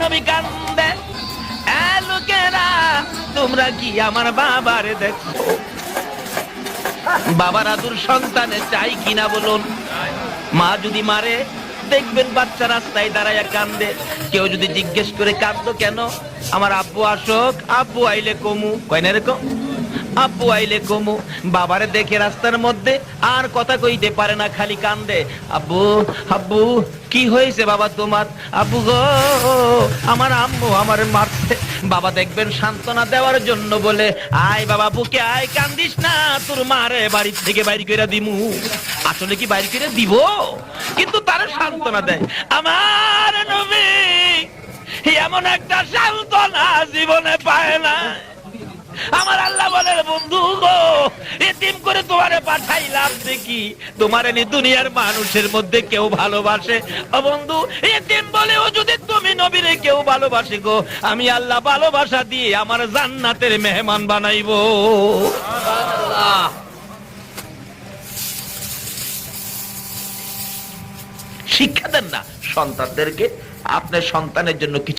নবী কান্দে। লোকেরা তোমরা কি আমার বাবারে দেখো? বাবার আদুর সন্তানে চাই কিনা বলুন? মা যদি মারে দেখবেন বাচ্চা রাস্তায় দাঁড়ায় কান্দে। কেউ যদি জিজ্ঞেস করে কাঁদতো কেন, আমার আব্বু আসুক, আব্বু আইলে কমু, কয় না এরকম? আব্বু আইলে কমু। বাবারে দেখে রাস্তার মধ্যে আর কথা কইতে পারে না, খালি কান্দে। আব্বু, আব্বু কি হয়েছে বাবা তোমার? আব্বু গো, আমার আম্মু আমারে মারছে। বাবা দেখবেন সান্ত্বনা দেওয়ার জন্য বলে, আয় বাবা বুকে আয়, কান্দিস না, তোর মারে বাড়ি থেকে বাইরে কইরা দিমু। আসলে কি বাইরে কইরা দিব, কিন্তু তারা সান্ত্বনা দেয়। আমার নবী এমন একটা সান্ত্বনা জীবনে পায় না। আমার আল্লাহ বলে, বন্ধু গো, এতিম করে তোমারে পাঠাইলাম দেখি, তোমারে নি দুনিয়ার মানুষের মধ্যে কেউ ভালোবাসে? ও বন্ধু, এতিম বলেও যদি তুমি নবীরে কেউ ভালোবাসে গো, আমি আল্লাহ ভালোবাসা দিয়ে আমার জান্নাতের মেহমান বানাইবো। শিক্ষা দেন না সন্তানদেরকে, আপনার সন্তানের জন্য কিছু